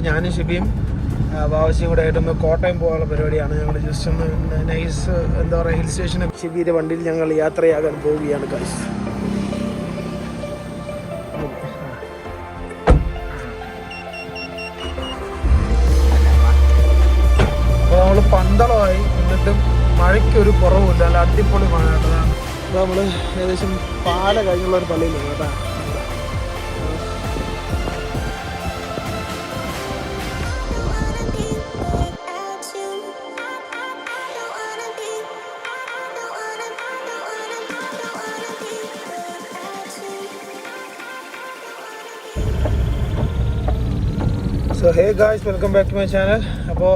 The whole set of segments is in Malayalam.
ഞാനും ഷിബിയും വാവശിയും കൂടെ ആയിട്ടൊന്ന് കോട്ടയം പോകാനുള്ള പരിപാടിയാണ്. ഞങ്ങൾ ജസ്റ്റ് ഒന്ന് നൈസ് എന്താ പറയുക ഹിൽ സ്റ്റേഷനും ഷിബിയുടെ വണ്ടിയിൽ ഞങ്ങൾ യാത്രയാകാൻ പോവുകയാണ് ഗൈസ്. അപ്പോൾ നമ്മൾ പന്തളമായി എന്നിട്ടും മഴയ്ക്കൊരു കുറവുമില്ല, നല്ല അടിപൊളി മഴ കേട്ടതാണ്. അപ്പോൾ നമ്മൾ ഏകദേശം പാല കഴിഞ്ഞുള്ള ഒരു പള്ളിയിലാണ് കേട്ടോ. So hey guys, welcome back to my channel. അപ്പോൾ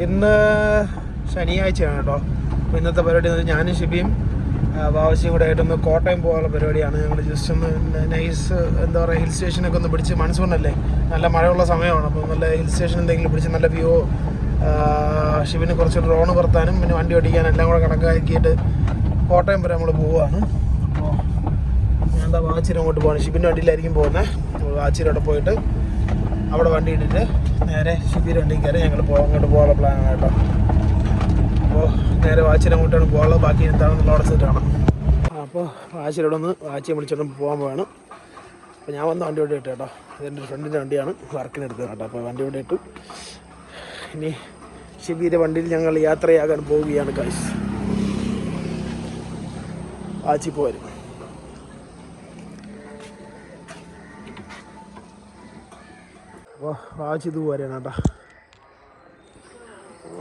ഇന്ന് ശനിയാഴ്ചയാണ് കേട്ടോ. അപ്പോൾ ഇന്നത്തെ പരിപാടി ഞാനും ഷിബിയും വാവശിയും കൂടെ ആയിട്ടൊന്ന് കോട്ടയം പോകാനുള്ള പരിപാടിയാണ്. ഞങ്ങൾ ജസ്റ്റ് ഒന്ന് നൈസ് എന്താ പറയുക ഹിൽ സ്റ്റേഷനൊക്കെ ഒന്ന് പിടിച്ച്, മൺസൂണല്ലേ, നല്ല മഴയുള്ള സമയമാണ്. അപ്പോൾ നല്ല ഹിൽ സ്റ്റേഷൻ എന്തെങ്കിലും പിടിച്ച് നല്ല വ്യൂ, ഷിബിന് കുറച്ച് ഡ്രോണ് പറത്താനും പിന്നെ വണ്ടി ഓടിക്കാനും എല്ലാം കൂടെ കണക്കാക്കിയിട്ട് കോട്ടയം വരെ നമ്മൾ പോവുകയാണ്. അപ്പോൾ ഞാൻ എന്താ വാച്ചിരം അങ്ങോട്ട് പോകണം. ഷിബിൻ്റെ വണ്ടിയിലായിരിക്കും പോകുന്നത്. വാച്ചിരോടെ പോയിട്ട് അവിടെ വണ്ടി ഇട്ടിട്ട് നേരെ ഷിബിയുടെ വണ്ടിയിൽ കയറി ഞങ്ങൾ അങ്ങോട്ട് പോകാനുള്ള പ്ലാനാണ് കേട്ടോ. അപ്പോൾ നേരെ വാച്ചിരം അങ്ങോട്ടാണ് പോകാനുള്ളത്. ബാക്കി എന്താണെന്നുള്ള അവിടെ സെറ്റാണ്. അപ്പോൾ വാച്ചിരോടെ ഒന്ന് വാച്ചിയെ വിളിച്ചോണ്ട് പോകാൻ പോവാണ്. അപ്പോൾ ഞാൻ വന്ന് വണ്ടി ഇവിടെ ഇട്ടു കേട്ടോ. ഇതെൻ്റെ ഫ്രണ്ടിൻ്റെ വണ്ടിയാണ്, വർക്കിനെടുത്തത് കേട്ടോ. അപ്പോൾ വണ്ടി ഇവിടെ ഇട്ടു. ഇനി ഷിബിയുടെ വണ്ടിയിൽ ഞങ്ങൾ യാത്രയാകാൻ പോവുകയാണ് ഗൈസ്. വാച്ചി പോരും. അപ്പോൾ വാച്ച് ഇത് പോരാണ് കേട്ടോ.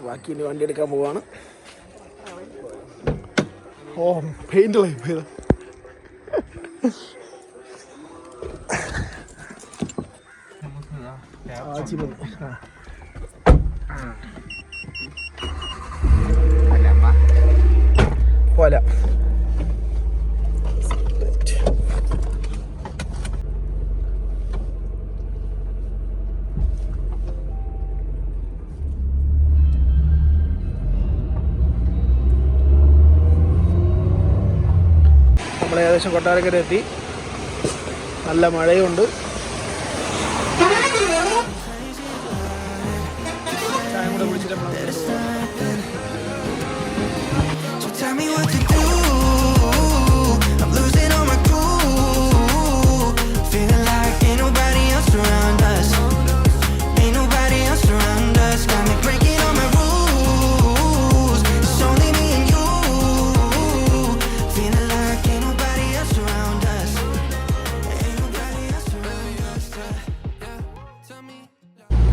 ബാക്കി ഇനി വണ്ടി എടുക്കാൻ പോവാണ്. ഓ പെയിൻ്റ് പോയത്. വാച്ച് പോല നമ്മൾ ഏകദേശം കൊട്ടാരക്കര എത്തി. നല്ല മഴയുണ്ട്. ചായ കൂടെ കുടിച്ചിട്ട്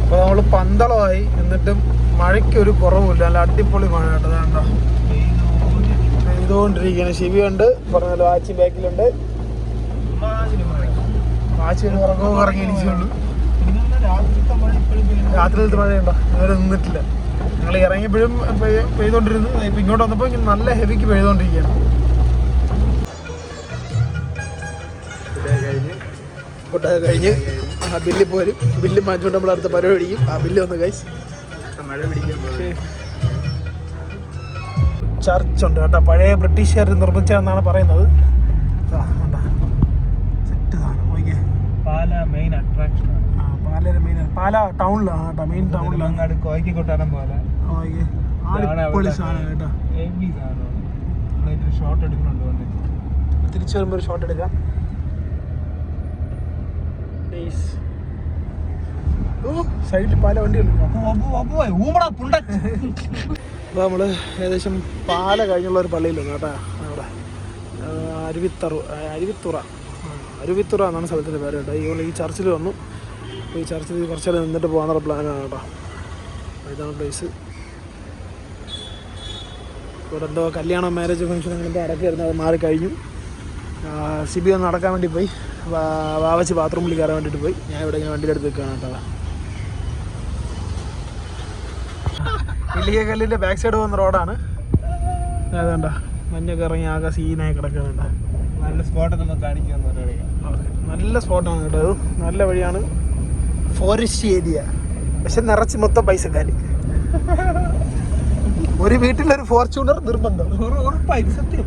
അപ്പോൾ നമ്മൾ പന്തളമായി എന്നിട്ടും മഴയ്ക്കൊരു കുറവുമില്ല, നല്ല അടിപൊളി മഴ കേട്ടതാണ്ടോ. പെയ്തുകൊണ്ടിരിക്കുകയാണ്. ഷിബിയുണ്ട്, പറഞ്ഞല്ലോ വാച്ചി ബാക്കിലുണ്ട്. വാച്ചി ഉറങ്ങുമ്പോൾ ഇറങ്ങി ഇരിച്ചുള്ളൂ. രാത്രിയിലത്തെ മഴയുണ്ടോ? ഇതുവരെ നിന്നിട്ടില്ല. ഞങ്ങൾ ഇറങ്ങിയപ്പോഴും പെയ്തുകൊണ്ടിരുന്നു. ഇപ്പം ഇങ്ങോട്ട് വന്നപ്പോൾ നല്ല ഹെവിക്ക് പെയ്തുകൊണ്ടിരിക്കുകയാണ്. കൊട്ടൊക്കെ കഴിഞ്ഞ് ബില്ല് പോരും. ബില്ല് മാറ്റിക്കൊണ്ട് നമ്മൾ അടുത്ത പരിപാടി പിടിക്കും. ആ ബില്ല് വന്ന് ഗൈസ് മഴ പിടിക്കും. ചർച്ചുണ്ട് കേട്ടോ, പഴയ ബ്രിട്ടീഷുകാർ നിർമ്മിച്ചതെന്നാണ് പറയുന്നത്. സെറ്റ് നോക്കിയേ. പാല മെയിൻ അട്രാക്ഷൻ ആണ്. പാലയുടെ മെയിൻ പാല ടൗണിലാണ് കേട്ടോ, മെയിൻ ടൗണിലാണ്. കോയിക്ക് കൊട്ടാരം പോലെ സാധനം കേട്ടോ. ഷോട്ട് എടുക്കുന്നുണ്ട്. തിരിച്ചു വരുമ്പോൾ ഒരു ഷോട്ട് എടുക്കാം. സൈഡിൽ പല വണ്ടികളുണ്ട്. അപ്പോൾ നമ്മൾ ഏകദേശം പാല കഴിഞ്ഞുള്ള ഒരു പള്ളിയിലുണ്ട് കേട്ടോ. അവിടെ അരുവിത്തുറ എന്നാണ് സ്ഥലത്തിൻ്റെ പേര് കേട്ടോ. ഈ ചർച്ചിൽ വന്നു. ഈ ചർച്ചിൽ കുറച്ച് നേരം നിന്നിട്ട് പോകാനുള്ള പ്ലാനാണ് കേട്ടോ. ഇതാണ് പ്ലേസ്. ഇവിടെ എന്തോ കല്യാണം, മാരേജ് ഫംഗ്ഷൻ അങ്ങനത്തെ അടക്കായിരുന്നു. അത് മാറിക്കഴിഞ്ഞു. സിബി ഒന്ന് നടക്കാൻ വേണ്ടി പോയി. വാവച്ച് ബാത്റൂമിൽ കയറാൻ വേണ്ടിയിട്ട് പോയി. ഞാൻ ഇവിടെ ഇങ്ങനെ വണ്ടിയുടെ അടുത്ത് നിൽക്കുകയാണ് കേട്ടോ. ഇല്ലിക്കല്ലിൻ്റെ ബാക്ക് സൈഡ് പോകുന്ന റോഡാണ്. അതുകൊണ്ടാ മഞ്ഞൊക്കെ ഇറങ്ങി ആകെ സീനായി കിടക്കുന്നുണ്ട്. നല്ല സ്പോട്ടൊക്കെ നമുക്ക് കാണിക്കാൻ. നല്ല സ്പോട്ടാണ് കേട്ടോ. അത് നല്ല വഴിയാണ്. ഫോറസ്റ്റ് ഏരിയ, പക്ഷെ നിറച്ച് മൊത്തം പൈസക്കാർ. ഒരു വീട്ടിലൊരു ഫോർച്യൂണർ നിർബന്ധം. ഉറപ്പായി സത്യം.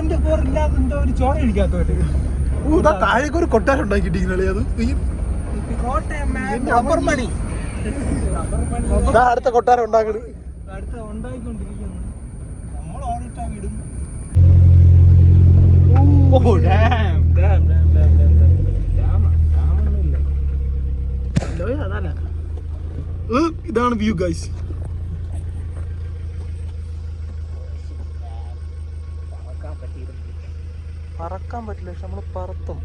ഇല്ലാതെ ഒരു ചോര ഇടിക്കാത്തവര് താഴേക്ക് ഒരു കൊട്ടാരം ഉണ്ടാക്കിയിട്ടിരിക്കുന്നേ. അത് അടുത്ത കൊട്ടാരം ഉണ്ടാക്കണ്. ഇതാണ് വ്യൂ ഗൈസ്. പറക്കാൻ പറ്റില്ല, പക്ഷെ നമ്മള് പറത്തും.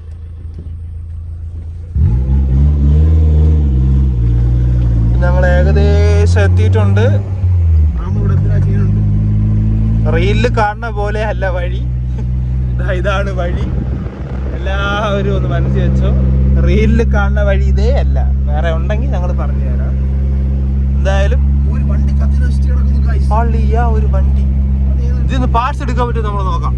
ഞങ്ങൾ ഏകദേശം എത്തിയിട്ടുണ്ട്. റീലില് കാണുന്ന പോലെ അല്ല വഴി. ഇതാണ് വഴി. എല്ലാവരും ഒന്ന് മനസ്സിൽ വെച്ചോ. റീലില് കാണുന്ന വഴി ഇതേ അല്ല, വേറെ ഉണ്ടെങ്കിൽ ഞങ്ങൾ പറഞ്ഞു തരാം. എന്തായാലും ഒരു വണ്ടി കത്തി നശിച്ച് കിടക്കുന്നു. ഒരു വണ്ടി ഇതിന്ന് പാർട്സ് എടുക്കാൻ പറ്റും, നമ്മൾ നോക്കാം.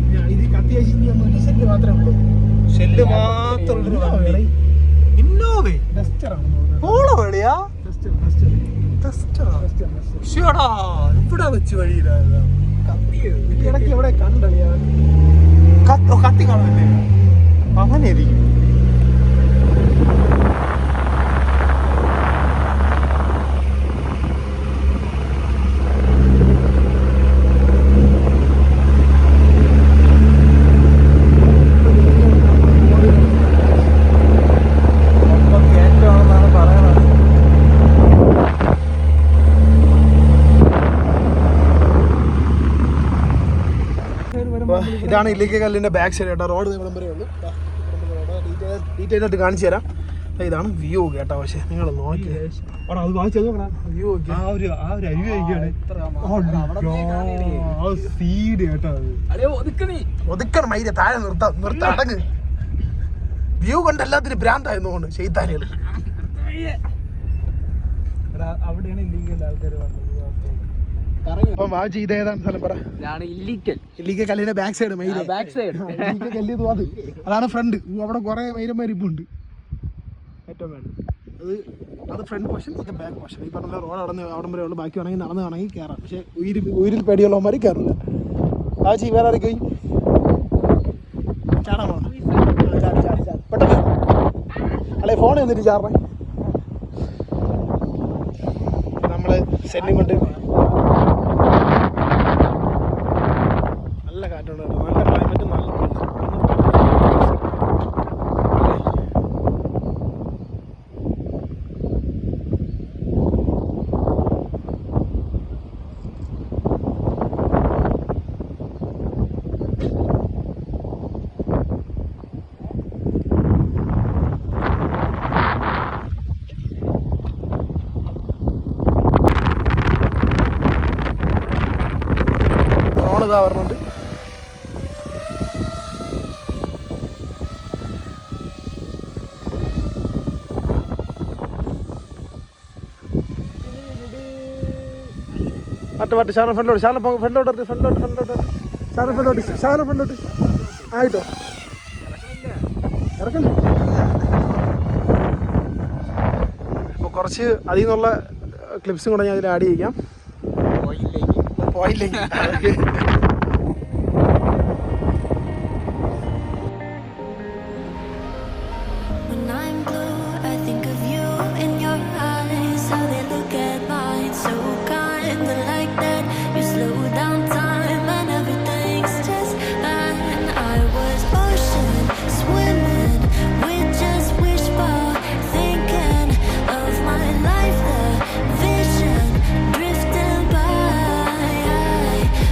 ഷെല്ല് മാത്രമുള്ളൊരു വണ്ടി. ഇന്നോവേ പോളോ വഴിയാ? ഇവിടെ വെച്ച് വഴിയില്ല. കത്തി കാണുമല്ലേ? അങ്ങനെ ഇരിക്കും. ഇതാണ് ഇല്ലിക്കൽ കല്ലിൻ്റെ ബാക്ക് സൈഡ് കേട്ടോ. റോഡ് ഇവിടെ വരെ ഉള്ളൂ. ഡീറ്റെയിൽ ആയിട്ട് കാണിച്ചു തരാം. ഇതാണ് വ്യൂ കേട്ടോ. പക്ഷേ നിങ്ങൾ നോക്കി വ്യൂ ഒതുക്കണം. മൈര താഴെ നിർത്താം അടങ്ങ്. വ്യൂ കൊണ്ട് എല്ലാത്തിനും ഭ്രാന്തായിരുന്നു കൊണ്ട് ചെയ്താലുകൾ. അവിടെയാണ് ഇല്ലീഗൽ ആൾക്കാർ വന്നത്. ഇല്ലിക്കൽ കല്ലിന്റെ ബാക്ക് സൈഡ് അതാണ് ഫ്രണ്ട്. അവിടെ കുറെ മൈരന്മാർ ഇപ്പൊ ഉണ്ട്. ഏറ്റവും വേണ്ട അത് ഫ്രണ്ട് പോർഷൻ, ഇത് ബാക്ക് പോർഷൻ. ഈ പറഞ്ഞ റോഡ് അവിടെ വരെ ഉള്ളു. ബാക്കി വേണമെങ്കിൽ നടന്നാണെങ്കിൽ കയറാം. പക്ഷെ ഉയിരിൽ പേടിയുള്ളവന്മാർ കയറില്ല. ആജി വേറെ ആരൊക്കെയും ചാടാൻ പോകണം. പെട്ടെന്ന് അല്ലെ ഫോൺ എന്നിട്ട് ചാടണം. നമ്മള് സെല്ലിങ് കൊണ്ട് നല്ല കാറ്റുണ്ട്, നല്ല ക്ലൈമറ്റ്, നല്ല ഇതാ പറഞ്ഞുണ്ട്. മറ്റേ ഷാന ഫ്രണ്ടിലോട്ട് ആയിട്ടോ ഇറക്കല്ലേ. അപ്പോൾ കുറച്ച് അതിൽ നിന്നുള്ള ക്ലിപ്സും കൂടെ ഞാൻ അതിൽ ആഡ് ചെയ്യാം. പോയില്ലെങ്കിൽ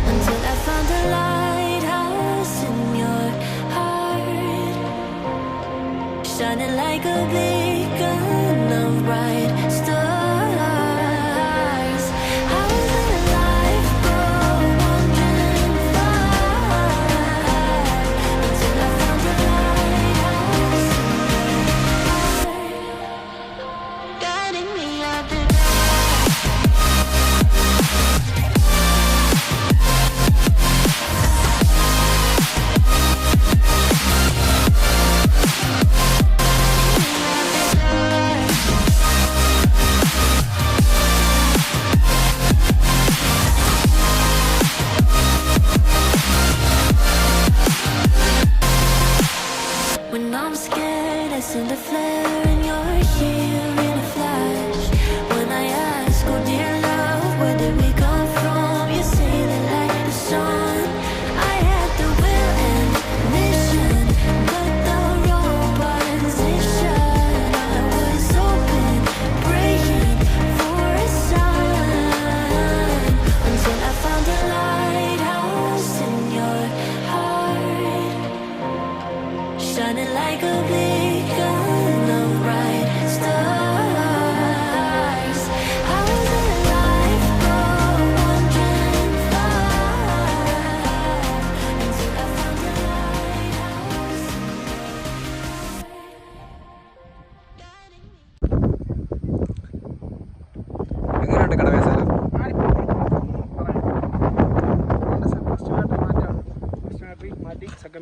until I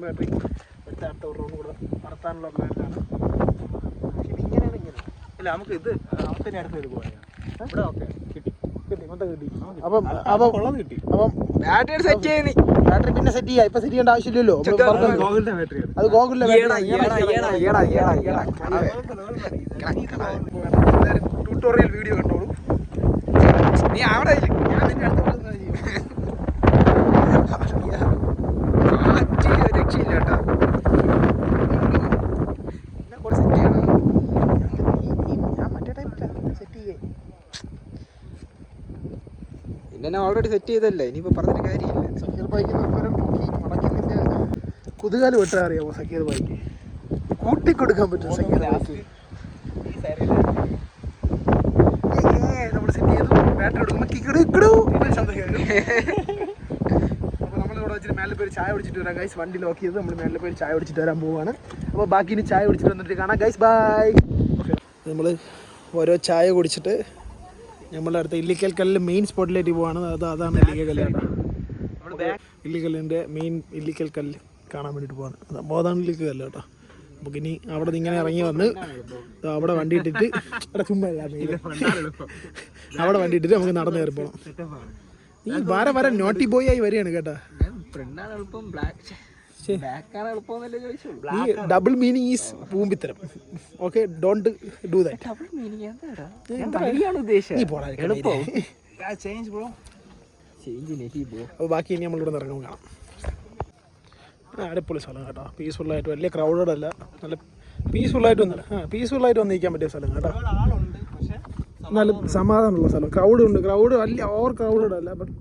ബാറ്ററി വെച്ച് അടുത്ത ഒരു റൗണ്ട് കൂടെ നടത്താനുള്ള പ്ലാനാണ്. ഇങ്ങനെയാണ് ഇങ്ങനെ ഇല്ല നമുക്ക് ഇത് അവത്തിന് അടുത്ത് ഇത് പോയാൽ ഇവിടെ ഓക്കെ കിട്ടി മൊത്തം കിട്ടി. അപ്പം കിട്ടി. അപ്പം ബാറ്ററി സെറ്റ് ചെയ്യുന്ന ബാറ്ററി പിന്നെ സെറ്റ് ചെയ്യാം. ഇപ്പൊ സെറ്റ് ചെയ്യേണ്ട ആവശ്യമില്ലല്ലോ. ഗോകുലിന്റെ ബാറ്ററി അത് ഗോകുലിന്റെ ട്യൂട്ടോറിയൽ വീഡിയോ കണ്ടോളൂ. നീ അവിടെ ഞാൻ നിന്റെ അടുത്ത് രക്ഷയില്ല കേട്ടോ. സെറ്റ് ചെയ്യണം. ഞാൻ മറ്റേ ടൈമില്ല സെറ്റ് ചെയ്യേ. പിന്നെ ഓൾറെഡി സെറ്റ് ചെയ്തല്ലേ, ഇനിയിപ്പോൾ പറഞ്ഞിട്ട് കാര്യമില്ല. സക്കീർ ബൈക്ക് നമ്പരം നോക്കി മടങ്ങിൻ്റെ കുതുകാല് വെട്ടാൻ അറിയാമോ? സക്കീർ ബൈക്ക് കൂട്ടിക്കൊടുക്കാൻ പറ്റും. സക്കീർ ബൈക്ക് നമ്മൾ സെറ്റ് ചെയ്തു. ബാറ്ററി എടുക്കുമ്പോൾ കിക്കടു ശബ്ദം കേൾക്കും. അപ്പോൾ നമ്മളിവിടെ വെച്ചിട്ട് മേലെ പോയി ചായ കുടിച്ചിട്ട് വരാം ഗൈസ്. വണ്ടി ലോക്ക് ചെയ്ത് നമ്മൾ മേലെ പോയി ചായ കുടിച്ചിട്ട് വരാൻ പോവുകയാണ്. അപ്പോൾ ബാക്കി ഇനി ചായ കുടിച്ചിട്ട് വന്നിട്ട് കാണാം ഗൈസ്. ബൈ. നമ്മൾ ഓരോ ചായ കുടിച്ചിട്ട് നമ്മളുടെ അടുത്ത ഇല്ലിക്കൽ കല്ല് മെയിൻ സ്പോട്ടിലേക്ക് പോവാണ്. അതാണ് ഇല്ലിക്കൽ കല്ല് കേട്ടോ. ഇല്ലിക്കല്ലിൻ്റെ മെയിൻ ഇല്ലിക്കൽ കല്ല് കാണാൻ വേണ്ടിയിട്ട് പോവാണ്. അപ്പോൾ അതാണ് ഇല്ലിക്കൽ കല്ല് കേട്ടോ. നമുക്ക് ഇനി അവിടെ നിന്ന് ഇങ്ങനെ ഇറങ്ങി വന്ന് അവിടെ വണ്ടി ഇട്ടിട്ട് ചുമ്മാ അവിടെ വണ്ടി ഇട്ടിട്ട് നമുക്ക് നടന്നു കയറി പോകണം. നീ വരെ നോട്ടി ബോയ് ആയി വരികയാണ് കേട്ടോ. ഡബിൾ മീനിങ് ഈസ് പൂമ്പിത്തരം. Okay, don't do that. അപ്പോൾ ബാക്കി ഇനി നമ്മളിവിടെ ഇറങ്ങും കാണാം. അടിപൊളി സ്ഥലം കേട്ടോ. പീസ്ഫുള്ളായിട്ട്, വലിയ ക്രൗഡഡ് അല്ല, നല്ല പീസ്ഫുള്ളായിട്ട് പീസ്ഫുള്ളായിട്ട് വന്നിരിക്കാൻ പറ്റിയ സ്ഥലം കേട്ടോ. നല്ല സമാധാനമുള്ള സ്ഥലം. ക്രൗഡ് വലിയ ഓവർ ക്രൗഡഡ് അല്ല. ബട്ട്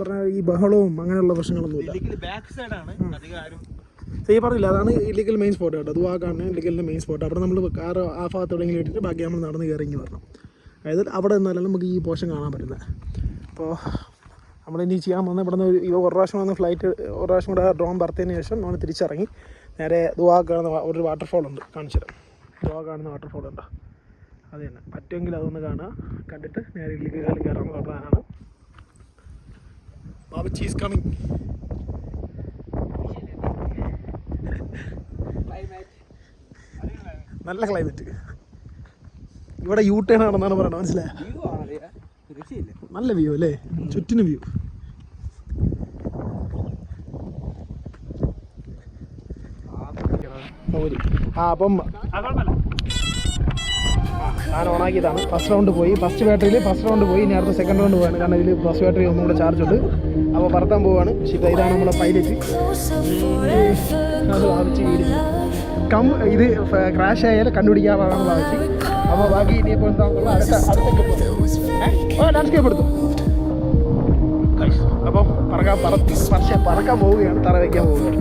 പറഞ്ഞാൽ ഈ ബഹളവും അങ്ങനെയുള്ള പ്രശ്നങ്ങളൊന്നുമില്ല. ഈ പറഞ്ഞില്ല, അതാണ് ഇല്ലിക്കൽ മെയിൻ സ്പോട്ട് കേട്ടോ. അത് കാണുന്നത് ഇല്ലിക്കലിൻ്റെ മെയിൻ സ്പോട്ട്. അവിടെ നമ്മൾ കാർ ആ ഭാഗത്ത് എവിടെയെങ്കിലും ഇട്ടിട്ട് ബാക്കി നമ്മൾ നടന്ന് കയറി വരണം. അതായത് അവിടെ നിന്നാലും നമുക്ക് ഈ പോർഷൻ കാണാൻ പറ്റുന്നത്. അപ്പോൾ നമ്മളിനി ചെയ്യാൻ വന്ന ഇവിടെ നിന്ന് ഒരു പ്രാവശ്യം വന്ന് ഒരു പ്രാവശ്യം കൂടെ ഡ്രോൺ പറത്തതിന് ശേഷം നമ്മൾ തിരിച്ചിറങ്ങി നേരെ ദുവാ കാണുന്ന ഒരു വാട്ടർഫോൾ ഉണ്ട്, കാണിച്ചു തരാം. ദുവാ കാണുന്ന വാട്ടർഫോൾ ഉണ്ടോ, അത് തന്നെ. പറ്റുമെങ്കിൽ അതൊന്ന് കാണുക, കണ്ടിട്ട് നേരെ ഇല്ലിക്കൽ കയറാനുള്ള പ്ലാനാണ്. ബാബുച്ചി ഈസ് കമ്മിങ്. നല്ല ക്ലൈമറ്റ്. ഇവിടെ യൂ ടേൺ ആണെന്നാണ് പറയണത്, മനസ്സിലായോ? നല്ല വ്യൂ അല്ലേ, ചുറ്റിനും വ്യൂ. അപ്പം ഞാൻ ഓണാക്കിയതാണ്. ഫസ്റ്റ് റൗണ്ട് പോയി, ഫസ്റ്റ് റൗണ്ട് പോയി. ഇനി അടുത്ത സെക്കൻഡ് റൗണ്ട് പോവാണ്. കാരണം ഇതിൽ ഫസ്റ്റ് ബാറ്ററി ഒന്നും കൂടെ ചാർജ് ഉണ്ട്. അപ്പോൾ പറത്താൻ പോവാണ്. ഇതാണ് നമ്മുടെ പൈലറ്റ്. അത് ഭാവിച്ച് ഇത് ക്രാഷ് ആയാലും കണ്ടുപിടിക്കാറാണ് ഭാവിച്ച്. അപ്പോൾ ബാക്കി ഇനിയിപ്പോൾ എന്താണെന്നുള്ള അടുത്ത ലാൻഡ്സ്കേപ്പ് എടുത്തു. അപ്പം പറക്കാൻ പോവുകയാണ്, തറ വയ്ക്കാൻ പോവുകയാണ്.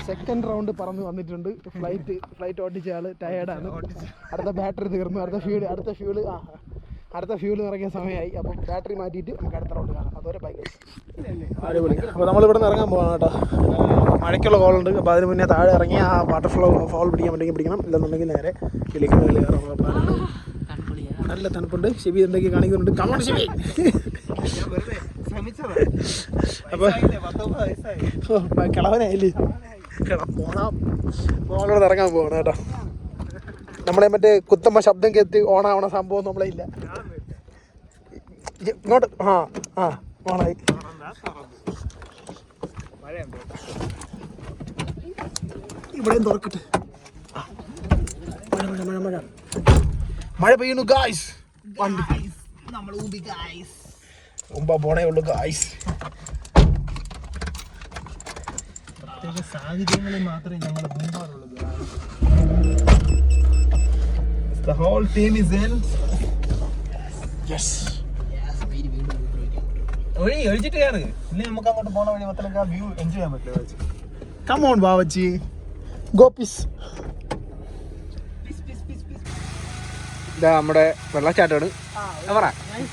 സെക്കൻഡ് റൗണ്ട് പറന്ന് വന്നിട്ടുണ്ട്. ഫ്ലൈറ്റ് ഓടിച്ച ആൾ ടയേർഡാണ്. അടുത്ത ബാറ്ററി തീർന്നു. അടുത്ത ഫ്യൂല് നിറയ്ക്കാൻ സമയമായി. അപ്പം ബാറ്ററി മാറ്റിയിട്ട് നമുക്ക് അടുത്ത റൗണ്ട് കാണാം. അതുവരെ ബൈക്ക് അടിപൊളി. അപ്പോൾ നമ്മളിവിടെ നിന്ന് ഇറങ്ങാൻ പോകാം കേട്ടോ. മഴയ്ക്കുള്ള കോളുണ്ട്. അപ്പോൾ അതിന് മുന്നേ താഴെ ഇറങ്ങി ആ വാട്ടർഫോൾ പിടിക്കാൻ വേണ്ടി പിടിക്കണം. ഇല്ലെന്നുണ്ടെങ്കിൽ നേരെ ഇല്ലിക്കൽ കയറാനുള്ള പ്ലാനുണ്ട്. നല്ല തണുപ്പുണ്ട്. ഷിബി എന്തൊക്കെ കാണിക്കുന്നുണ്ട്. കമോൺ ഷിബി. അപ്പൊ കിളവനായില്ലേ മോളോട് ഇറങ്ങാൻ പോകണം കേട്ടോ. നമ്മളെ മറ്റേ കുത്തമ്മ ശബ്ദം കേട്ട് ഓണാവണ സംഭവം നമ്മളെ ഇല്ല. ഇങ്ങോട്ട് ഓണായി. ഇവിടെയും തുറക്കട്ടെ. മഴ പെയ്യുന്നു ഗായ്സ്. മുമ്പ പോണേ ഉള്ളു ഗായ്സ്. പ്രത്യേക സാഹചര്യങ്ങളിൽ മാത്രമേ ഞങ്ങൾ മുമ്പാറുള്ളൂ. The whole team is in. Yes. ഒഴിച്ചിട്ട് കയറ്. ഇനി നമുക്ക് അങ്ങോട്ട് പോണ വഴി മൊത്തം വ്യൂ എൻജോയ് ചെയ്യാൻ പറ്റില്ല. Come on ബാവച്ചി. Go peace. ഇതാ നമ്മുടെ വെള്ളച്ചാട്ടമാണ്.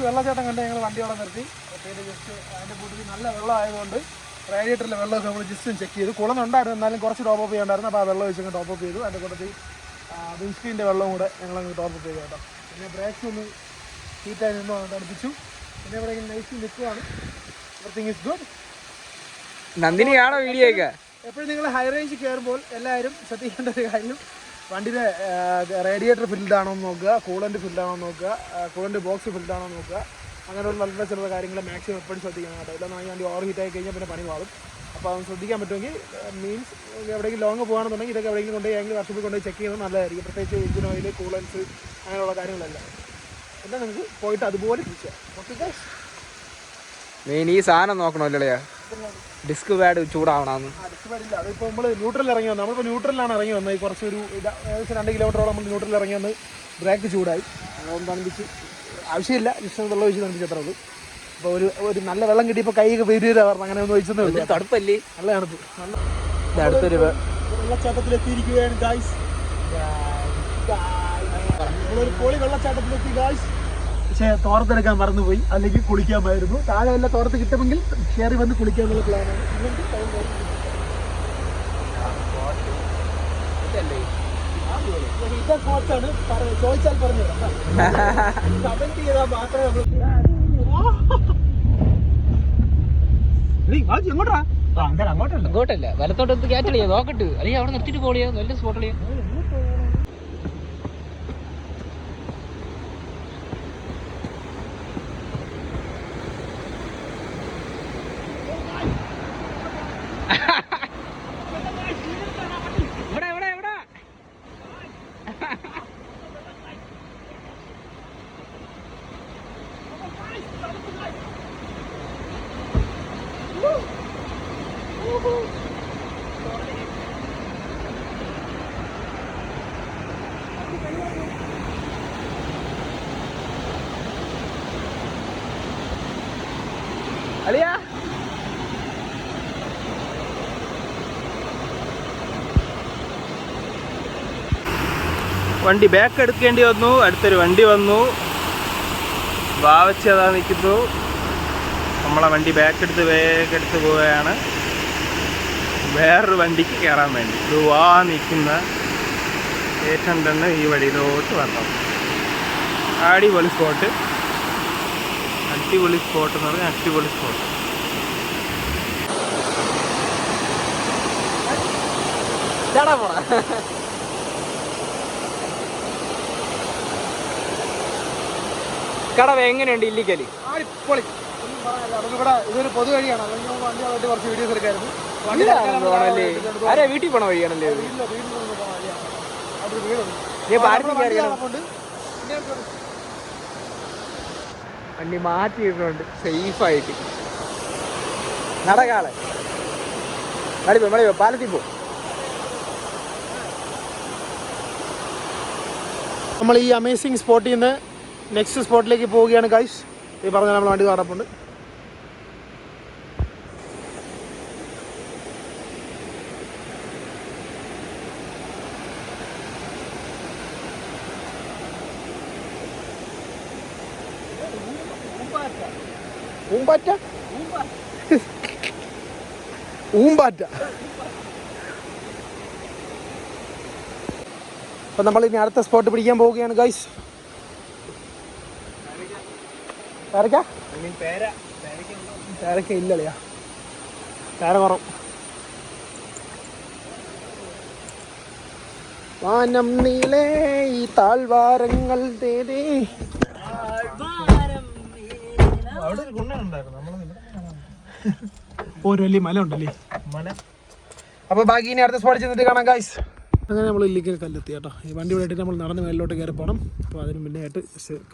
വെള്ളച്ചാട്ടം കണ്ട് ഞങ്ങൾ വണ്ടിയോടെ നിർത്തി. ജസ്റ്റ് അതിൻ്റെ കൂട്ടത്തിൽ നല്ല വെള്ളം ആയതുകൊണ്ട് റേഡിയേറ്ററിലെ വെള്ളമൊക്കെ നമ്മൾ ജസ്റ്റ് ചെക്ക് ചെയ്തു. കുളമുണ്ടായിരുന്നു, എന്നാലും കുറച്ച് ടോപ്പ് അപ്പ് ചെയ്യണ്ടായിരുന്നു. അപ്പോൾ ആ വെള്ളം വെച്ച് ടോപ്പ് അപ്പ് ചെയ്തു. അതിൻ്റെ കൂട്ടത്തിൽ വിൻസ്ക്രീൻ്റെ വെള്ളം കൂടെ ഞങ്ങളങ്ങ് ടോപ്പ് അപ്പ് ചെയ്തു കേട്ടോ. പിന്നെ ബ്രേക്സ് ഒന്ന് ഹീറ്റായി നിന്നോ തണുപ്പിച്ചു. പിന്നെ ഇവിടെ ഇങ്ങനെ നൈസ് നിൽക്കുവാണ്. Everything is good. നന്ദിനിയാണോ വീഡിയോ ഒക്കെ? എപ്പോഴും നിങ്ങൾ ഹൈ റേഞ്ച് കയറുമ്പോൾ എല്ലാവരും ശ്രദ്ധിക്കേണ്ട ഒരു കാര്യം, വണ്ടിയുടെ റേഡിയേറ്റർ ഫിൽഡ് ആണോ എന്ന് നോക്കുക, കൂളൻ്റ് ഫിൽഡ് ആണോ എന്ന് നോക്കുക, കൂളൻ്റ് ബോക്സ് ഫിൽഡ് ആണോ എന്ന് നോക്കുക. അങ്ങനെയുള്ള നല്ല ചില കാര്യങ്ങൾ മാക്സിമം എപ്പോഴും ശ്രദ്ധിക്കണം കേട്ടോ. ഇല്ലാന്ന് വണ്ടി ഓവർ ഹീറ്റ് ആയി കഴിഞ്ഞാൽ പിന്നെ പണി മാറും. അപ്പോൾ അത് ശ്രദ്ധിക്കാൻ പറ്റുമെങ്കിൽ മീൻസ് എവിടെയെങ്കിലും ലോങ് പോകുകയാണെന്നുണ്ടെങ്കിൽ ഇതൊക്കെ എവിടെയെങ്കിലും കൊണ്ടുപോയി വർഷത്തിൽ കൊണ്ടുപോയി ചെക്ക് ചെയ്യുന്നത് നല്ലതായിരിക്കും. പ്രത്യേകിച്ച് എഞ്ചിൻ ഓയിൽ, കൂളൻസ് അങ്ങനെയുള്ള കാര്യങ്ങളെല്ലാം എന്നാൽ നിങ്ങൾക്ക് പോയിട്ട് അതുപോലെ തിരിച്ചാൽ ഓക്കെ. മെയിൻ ഈ സാധനം നോക്കണമല്ലോ, ഡിസ്ക് പാഡ് ചൂടാവണമെന്ന്. ഡിസ്ക് പാഡില്ല, അതിപ്പോൾ നമ്മൾ ന്യൂട്രലിൽ ഇറങ്ങി വന്നത്. നമ്മളിപ്പോൾ ന്യൂട്രലിലാണ് ഇറങ്ങി വന്നത്. കുറച്ചൊരു ഏകദേശം 2 കിലോമീറ്ററോളം നമ്മൾ ന്യൂട്രലിൽ ഇറങ്ങി വന്ന് ബ്രേക്ക് ചൂടായി. അതൊന്നും തണുപ്പിച്ച് ആവശ്യമില്ല, ജസ്റ്റ് വെള്ളം ഒഴിച്ച് തണുപ്പിച്ചത്രേ ഉള്ളൂ. അപ്പോൾ ഒരു നല്ല വെള്ളം കിട്ടിയപ്പോൾ കൈയൊക്കെ പേരിയതാ പറഞ്ഞു. അങ്ങനെ ഒന്ന് ഒഴിച്ചതേ ഉള്ളൂ. തണുപ്പല്ലേ? നല്ല തണുപ്പ്. അടുത്തൊരു വെള്ളച്ചാട്ടത്തിലെത്തിയിരിക്കുകയാണ് ഗായ്സ്. നമ്മളൊരു പൊളി വെള്ളച്ചാട്ടത്തിലെത്തി ഗായ്സ്. പക്ഷേ തോർത്തെടുക്കാൻ മറന്നുപോയി, അല്ലെങ്കിൽ കുളിക്കാമായിരുന്നു. താഴെ വല്ല തോർത്ത് കിട്ടുമെങ്കിൽ കയറി വന്ന് കുളിക്കാന്നുള്ള പ്ലാനാണ്. കോച്ചാണ് ചോദിച്ചാൽ പറഞ്ഞു കമന്റ് ചെയ്താൽ മാത്രമേ നമ്മൾ അങ്ങോട്ടല്ല, വലത്തോട്ട് കയറ്റളിയാ നോക്കട്ട്, അല്ലെങ്കിൽ അവിടെ നിർത്തിട്ട് പോളിയാ നല്ല സ്പോട്ടിളിയാ. അളിയാ വണ്ടി ബാക്ക് എടുക്കേണ്ടി വന്നു. അടുത്തൊരു വണ്ടി വന്നു, വാവച്ചതാ നിൽക്കുന്നു. നമ്മളെ വണ്ടി ബാക്ക് എടുത്ത് പോവുകയാണ് വേറൊരു വണ്ടിക്ക് കയറാൻ വേണ്ടി. വാ നിൽക്കുന്ന ഏറ്റവും ഈ വഴിയിലോട്ട് വരണം. അടിപൊളി സ്പോട്ട്, അടിപൊളി സ്പോട്ട് എന്ന് പറഞ്ഞാൽ അടിപൊളി സ്പോട്ട്. കടവ എങ്ങനെയുണ്ട് ഇല്ലിക്കല്? ഇതൊരു പൊതു വഴിയാണ്, അല്ലെങ്കിൽ വണ്ടി കുറച്ച് വീഡിയോസ് എടുക്കായിരുന്നു. ആരെ വീട്ടിൽ പോണ വഴിയാണല്ലേ? വണ്ടി മാറ്റിയിട്ടുണ്ട് സേഫായിട്ട്. നടക്കാളെ മടിപ്പോ പാലത്തിൽ പോ. നമ്മൾ ഈ അമേസിങ് സ്പോട്ടിൽ നിന്ന് നെക്സ്റ്റ് സ്പോട്ടിലേക്ക് പോവുകയാണ് ഗൈസ്. ഈ പറഞ്ഞ നമ്മൾ വണ്ടി കാണപ്പുണ്ട്. ഊമ്പാറ്റ. അപ്പം നമ്മൾ ഇനി അടുത്ത സ്പോട്ട് പിടിക്കാൻ പോവുകയാണ് ഗൈസ്. പേരൊക്കെ ഇല്ലല്ലയാ, പേര കുറവ്. വാനം നീളേ ഈ താഴ്വാരങ്ങൾ തേടേ. ഒരു വലിയ മല ഉണ്ടല്ലേ മല. അപ്പോൾ ബാക്കി ഇനി അടുത്ത സ്പോട്ടിൽ ചെന്നിട്ട് കാണാം ഗൈസ്. അങ്ങനെ നമ്മൾ ഇല്ലിക്കൽ കല്ലെത്തി കേട്ടോ. ഈ വണ്ടി വിട്ടിട്ട് നമ്മൾ നടന്ന് മേളിലോട്ട് കയറി പോകണം. അപ്പോൾ അതിന് മുന്നേ ആയിട്ട്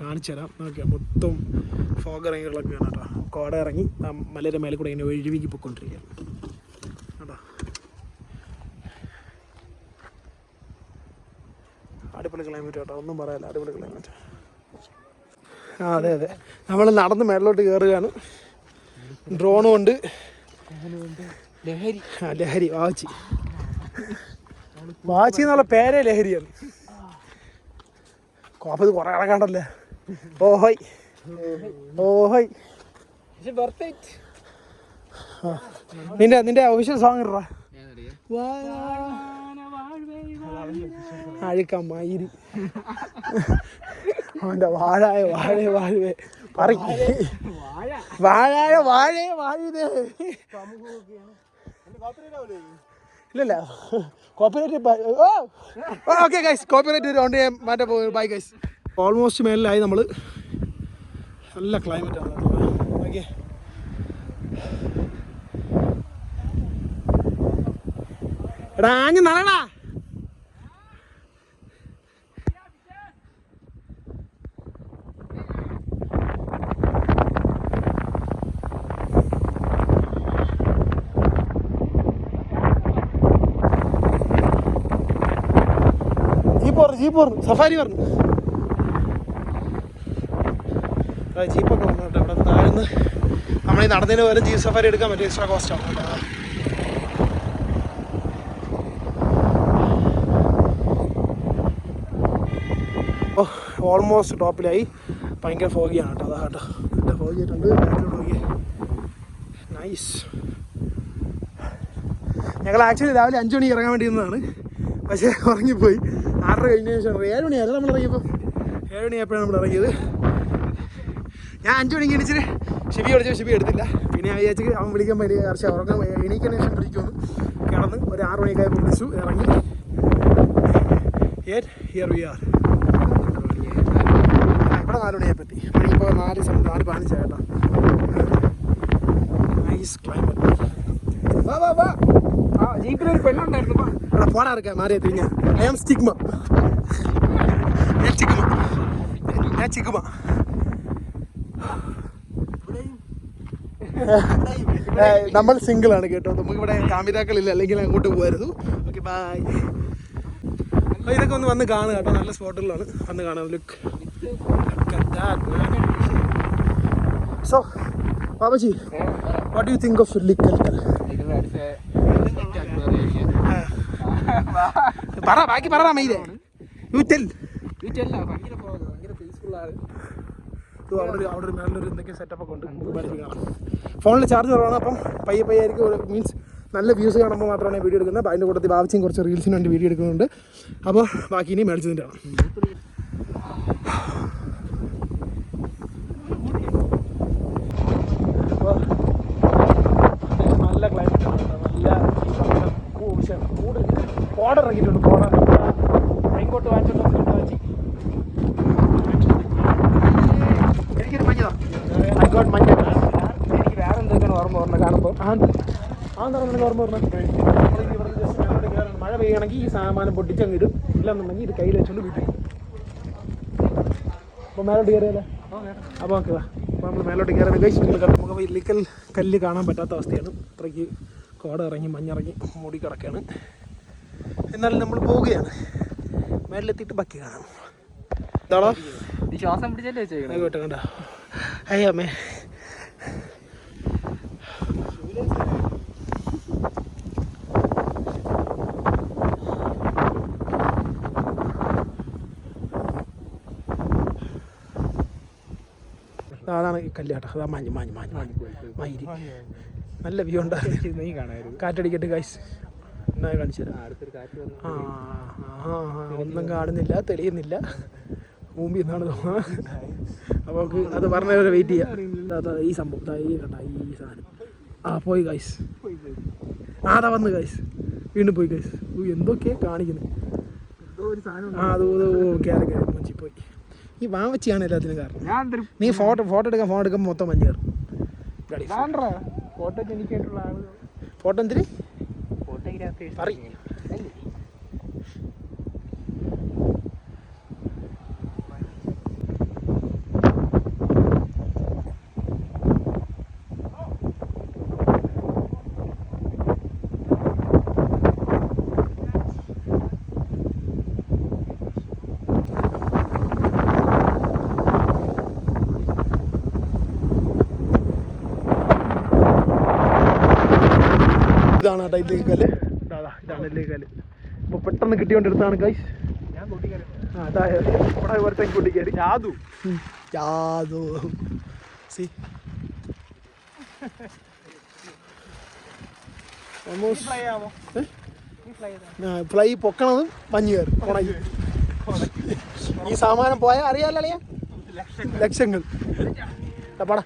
കാണിച്ചു തരാം. നോക്കിയാൽ മൊത്തം ഫോഗ് ഇറങ്ങികളൊക്കെയാണ് കേട്ടോ. കോട ഇറങ്ങി ആ മലയുടെ മേലെ കൂടെ ഇങ്ങനെ ഒഴുകി പൊയ്ക്കൊണ്ടിരിക്കുകയാണ് കേട്ടോ. അടിപൊളി ക്ലൈമറ്റ് കേട്ടോ, ഒന്നും പറയാല്ല, അടിപൊളി ക്ലൈമറ്റ്. ആ അതെ അതെ, നമ്മൾ നടന്ന് മേളിലോട്ട് കയറുകയാണ്. ഡ്രോണും ഉണ്ട്, ലഹരി. ആ ലഹരി വാച്ചി. വാച്ചി എന്നുള്ള പേരേ ലഹരിയാണ്. കോപ്പത് കുറെ ഇറങ്ങാണ്ടല്ലേ. ഓഹോയ് ഓഹോയ്. നിന്റെ ഒഫീഷ്യൽ സോങ് ഇടാ. അഴുക്കമ്മായിരി അവൻ്റെ വാഴായ വാഴേ വാഴവേ വാഴായ വാഴേ വാഴേ. ഇല്ലല്ല copyright. Okay guys, copyright round ചെയ്യാൻ മാറ്റാൻ പോകും. Bye guys. ഓൾമോസ്റ്റ് മേലിലായി നമ്മൾ. നല്ല ക്ലൈമറ്റ് ആണ്. ഓക്കെ എടാ ആഞ്ഞ് നടടാ. ജീപ്പ് പറഞ്ഞു, സഫാരി പറഞ്ഞു. ജീപ്പൊക്കെ വന്നു കേട്ടോ. ഇവിടെ താഴ്ന്ന് നമ്മൾ ഈ നടന്നതിന് പകരം ജീപ്പ് സഫാരി എടുക്കാൻ പറ്റും. എക്സ്ട്രാ കോസ്റ്റ് ആവും കേട്ടോ. ഓ ഓൾമോസ്റ്റ് ടോപ്പിലായി. ഭയങ്കര ഫോഗിയാണ് കേട്ടോ. അതാ കേട്ടോ, നല്ല ഫോഗി ആയിട്ടുണ്ട്. നൈസ്. ഞങ്ങൾ ആക്ച്വലി രാവിലെ 5 മണിക്ക് ഇറങ്ങാൻ വേണ്ടി ഇരുന്നതാണ്. പക്ഷേ ഉറങ്ങിപ്പോയി. 6:30 കഴിഞ്ഞ ശേഷം 7 മണിയായിരുന്നു നമ്മൾ ഇറങ്ങിയപ്പോൾ. 7 മണിയായപ്പോഴാണ് നമ്മൾ ഇറങ്ങിയത്. ഞാൻ 5 മണിക്ക് എണീച്ചിട്ട് ഷിബി വിളിച്ചു, ഷിബി എടുത്തില്ല. പിന്നെ ഞാൻ വിചാരിച്ച് അവൻ വിളിക്കാൻ വേണ്ടി കുറച്ച് ഉറങ്ങാൻ എണീക്കാൻ ശേഷം വിളിക്കുമെന്ന് കിടന്ന് ഒരു 6 മണിയൊക്കെയായപ്പോൾ വിളിച്ചു, ഇറങ്ങി. Here we are. ഇവിടെ 4 മണിയായപ്പോൾ എത്തി. മണിയിപ്പോൾ 4:15 കേട്ടോ. Nice climate. വാ വാ വാ. ആ ജീപ്പിലൊരു പെണ്ണുണ്ടായിരുന്നു. അവിടെ പോടാ ഇറക്കാൻ മാറിയ തിരിഞ്ഞ. ഐ ആം സ്റ്റിഗ്മ. ഞാൻ ചിക്കുമ. നമ്മൾ സിംഗിൾ ആണ് കേട്ടോ. നമുക്കിവിടെ കാമിതാക്കളില്ല, അല്ലെങ്കിൽ അങ്ങോട്ട് പോകായിരുന്നു. Okay bye. അപ്പോൾ ഇതൊക്കെ ഒന്ന് വന്ന് കാണുക കേട്ടോ. നല്ല സ്പോട്ടുകളാണ്, വന്ന് കാണാം. Look. So Babaji, what do you think of Illikkal? പറ, ബാക്കി പറ മൈദേ. You tell. അവിടെ ഒരു നല്ലൊരു എന്തൊക്കെ സെറ്റപ്പൊക്കെ ഉണ്ട്. ഫോണിൽ ചാർജ് കുറവാണ്. അപ്പം പയ്യെ ആയിരിക്കും. മീൻസ് നല്ല വ്യൂസ് കാണുമ്പോൾ മാത്രമാണ് വീഡിയോ എടുക്കുന്നത്. അതിൻ്റെ കൂട്ടത്തിൽ ബാബച്ചിയും കുറച്ച് റീൽസിന് വേണ്ടി വീഡിയോ എടുക്കുന്നുണ്ട്. അപ്പോൾ ബാക്കി ഇനി മേടിച്ചതിൻ്റെ ആണ്. അപ്പോൾ നല്ല ക്ലൈമറ്റ് ആണ്. നല്ല കൂടുതൽ കോട ഇറങ്ങിയിട്ടുണ്ട്. കോട റെയിൻകോട്ട് വാങ്ങിച്ചിട്ടുണ്ട്. വാച്ചി എനിക്കൊരു മഞ്ഞതാണ്. ആയിക്കോട്ടെ മഞ്ഞ. എനിക്ക് വേറെ എന്തൊക്കെയാണ് ഓർമ്മ പറഞ്ഞത് കാണുമ്പോൾ. അതെന്താണ് നിനക്ക് ഓർമ്മ പറഞ്ഞത്? നമ്മളിങ്ങനെ ഇവിടെ ജസ്റ്റ് മേലോട്ട് കയറണം. മഴ പെയ്യുകയാണെങ്കിൽ ഈ സാമാനം പൊട്ടിച്ചങ്ങ് ഇടും. ഇല്ലെന്നുണ്ടെങ്കിൽ ഇത് കയ്യിൽ വെച്ചുകൊണ്ട് വീട്ടിൽ. അപ്പോൾ മേലോട്ട് കയറിയല്ലേ? അപ്പോൾ ഓക്കെ വാ. അപ്പോൾ നമ്മൾ മേലോട്ട് കയറാൻ കഴിച്ച് നിങ്ങൾ കണ്ടു. നമുക്ക് ഇല്ലിക്കൽ കല്ല് കാണാൻ പറ്റാത്ത അവസ്ഥയാണ്. അത്രയ്ക്ക് കോട ഇറങ്ങി മഞ്ഞിറങ്ങി മൂടി കിടക്കുകയാണ്. എന്നാലും നമ്മൾ പോവുകയാണ്. മേളിലെത്തിയിട്ട് ബാക്കി കാണാം. എന്താണോ ശ്വാസം പിടിച്ചല്ലേ ആയിക്കോട്ടെ. കണ്ടോ അയ്യമ്മേ. അതാണ് ഈ കല്യാട്ടോ. അതാ മഞ്ഞ് നല്ല വ്യൂ ഉണ്ടായിരുന്നു. കാറ്റടിക്കട്ടെ ഗൈസ്. എന്നാ കാണിച്ചു തരാം. ഒന്നും കാണുന്നില്ല, തെളിയുന്നില്ല. കൂമ്പി എന്നാണ് തോന്നുന്നത്. അപ്പോൾ നമുക്ക് അത് പറഞ്ഞവരെ വെയിറ്റ് ചെയ്യാം. ഈ സംഭവം ഈ കണ്ട ഈ സാധനം പോയി ഗൈസ്. അതാ വന്ന് ഗൈസ്, വീണ്ടും പോയി ഗൈസ്. എന്തൊക്കെയാ കാണിക്കുന്നത്. അത് കയറി മുഞ്ചി പോയി. ഈ വാവച്ചിയാണ് എല്ലാത്തിനും കാരണം. നീ ഫോട്ടോ എടുക്കുമ്പോൾ മൊത്തം മഞ്ഞ് കയറും. ഫോട്ടോ എന്തിന് പറയും. ഇതാണ് കേട്ടോ ഇല്ലേക്കല്. ഇതാണ് ഇല്ലേക്കല്. ഇപ്പോൾ പെട്ടെന്ന് കിട്ടിയോണ്ടെടുത്താണ് ഗൈസ്. ഒരുത്തേക്ക് കൂട്ടിക്കയറി യാതു സി ഫ്ലൈ പൊക്കണതും മഞ്ഞ് കയറും. ഉണങ്ങി ഈ സാമാനം പോയാൽ അറിയാലോ അളിയാ, ലക്ഷങ്ങൾ. പടാ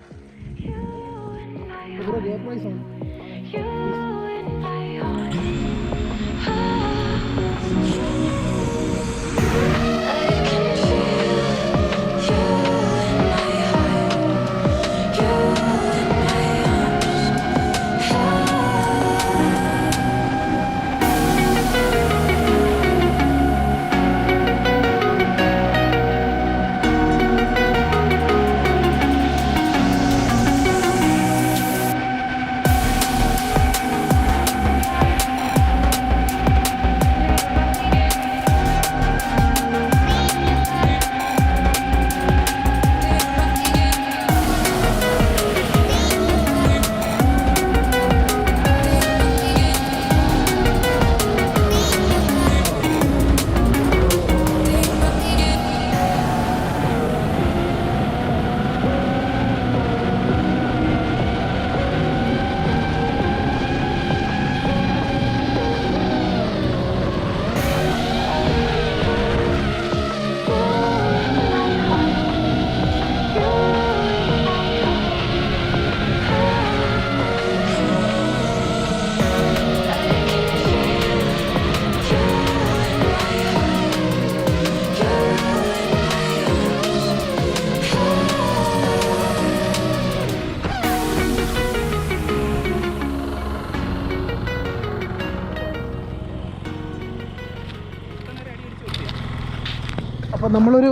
അപ്പോൾ നമ്മളൊരു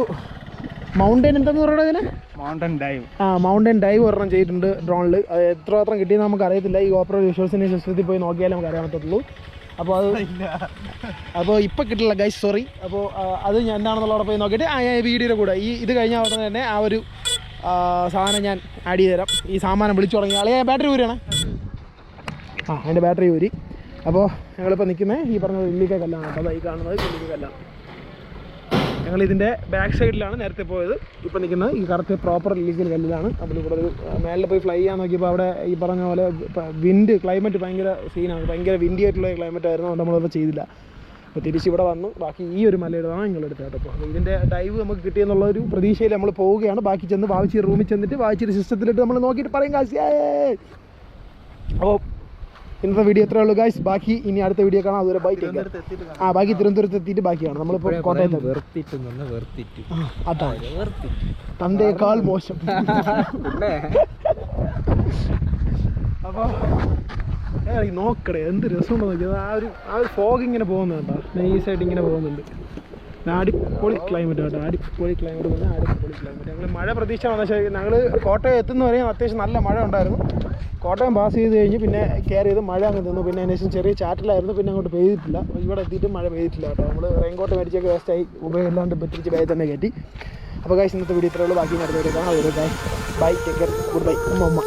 മൗണ്ടൻ എന്തെന്ന് പറയുന്നത് ഇതിന് മൗണ്ടൻ ഡൈവ് ഒരെണ്ണം ചെയ്തിട്ടുണ്ട് ഡ്രോണിൽ. അത് എത്രമാത്രം കിട്ടിയെന്ന് നമുക്ക് അറിയത്തില്ല. ഈ ഗോപ്രോ വിഷ്വൽസിൻ്റെ സിസ്റ്റത്തിൽ പോയി നോക്കിയാലേ നമുക്ക് അറിയാൻ പറ്റത്തുള്ളൂ. അപ്പോൾ ഇപ്പോൾ കിട്ടില്ല ഗൈസ്, സോറി. അപ്പോൾ അത് ഞാൻ എന്താണെന്നുള്ളവിടെ പോയി നോക്കിയിട്ട് വീഡിയോയുടെ കൂടെ ഇത് കഴിഞ്ഞാൽ ഉടനെ തന്നെ ആ ഒരു സാധനം ഞാൻ ആഡ് ചെയ്ത് തരാം. ഈ സാമാനം വിളിച്ചു തുടങ്ങി ആളെ ബാറ്ററി ഊരിയാണ്. അതിൻ്റെ ബാറ്ററി ഊരി. അപ്പോൾ ഞങ്ങളിപ്പോൾ നിൽക്കുന്നത് ഈ പറഞ്ഞ ഇല്ലിക്ക കല്ലാണ് കേട്ടോ. അതായി കാണുന്നത് ഇല്ലിക്ക കല്ലാണ്. ഞങ്ങളിതിൻ്റെ ബാക്ക് സൈഡിലാണ് നേരത്തെ പോയത്. ഇപ്പോൾ നിൽക്കുന്നത് ഈ കറക്റ്റ് പ്രോപ്പർ ഇല്ലീഗൽ കല്ലിലാണ്. നമ്മളിവിടെ ഒരു മേളിൽ പോയി ഫ്ലൈ ചെയ്യാൻ നോക്കിയപ്പോൾ അവിടെ ഈ പറഞ്ഞ പോലെ ക്ലൈമറ്റ് ഭയങ്കര സീനാണ്. ഭയങ്കര വിൻഡി ആയിട്ടുള്ള ക്ലൈമറ്റ് ആയിരുന്നു. അതുകൊണ്ട് നമ്മളിപ്പോൾ ചെയ്തില്ല. അപ്പോൾ തിരിച്ചിവിടെ വന്നു. ബാക്കി ഈ ഒരു മലയിടമാണ് ഞങ്ങളെടുത്തത് കേട്ടോ. അപ്പോൾ ഇതിൻ്റെ ഡൈവ് നമുക്ക് കിട്ടിയെന്നുള്ളൊരു പ്രതീക്ഷയിൽ നമ്മൾ പോവുകയാണ്. ബാക്കി ചെന്ന് വാവിച്ചി റൂമിൽ ചെന്നിട്ട് വാവിച്ചിട്ട് സിസ്റ്റത്തിലിട്ട് നമ്മൾ നോക്കിയിട്ട് പറയും കാശ്. അപ്പോൾ ഇന്നത്തെ വീഡിയോ എത്രയേ ഉള്ളൂ ഗൈസ്. ബാക്കി ഇനി അടുത്ത വീഡിയോ കാണാം. അതുവരെ ബൈ. ബാക്കി തിരുവനന്തപുരത്ത് എത്തിയിട്ട് ബാക്കിയാണ്. നമ്മളിപ്പോൾ കോട്ടയത്ത് അതാണ് തന്തേക്കാൾ മോശം. അപ്പോൾ നോക്കടേ എന്ത് രസമുണ്ടോ നോക്കിയത്. ആ ഒരു ഫോഗ് ഇങ്ങനെ പോകുന്നത് കേട്ടോ. നൈസായിട്ട് ഇങ്ങനെ പോകുന്നുണ്ട്. അടിപൊളി ക്ലൈമറ്റ് കേട്ടോ. അടിപൊളി ക്ലൈമറ്റ് പറഞ്ഞാൽ അടിപൊളി ക്ലൈമറ്റ്. ഞങ്ങൾ മഴ പ്രതീക്ഷ വന്ന ശരി ഞങ്ങൾ കോട്ടയം എത്തുന്ന വരെയും അത്യാവശ്യം നല്ല മഴ ഉണ്ടായിരുന്നു. കോട്ടയം പാസ് ചെയ്ത് കഴിഞ്ഞ് പിന്നെ കയറി ചെയ്ത് മഴ അങ്ങ് തന്നു. പിന്നെ അതിന് ശേഷം ചെറിയ ചാറ്റിലായിരുന്നു. പിന്നെ അങ്ങോട്ട് പെയ്തിട്ടില്ല. ഇവിടെ എത്തിയിട്ട് മഴ പെയ്തിട്ടില്ല കേട്ടോ. നമ്മൾ റെയിൻകോട്ട് മേടിച്ചൊക്കെ വേസ്റ്റായി ഉപയോഗമില്ലാണ്ട് പറ്റിച്ച് ബാഗ് തന്നെ കയറ്റി. അപ്പോൾ ഗൈസ് ഇന്നത്തെ വീഡിയോ ഇത്രയുള്ളൂ. ബാക്കി നടന്നു വരും. കാണാം. Bye, take care, good bye. അമ്മ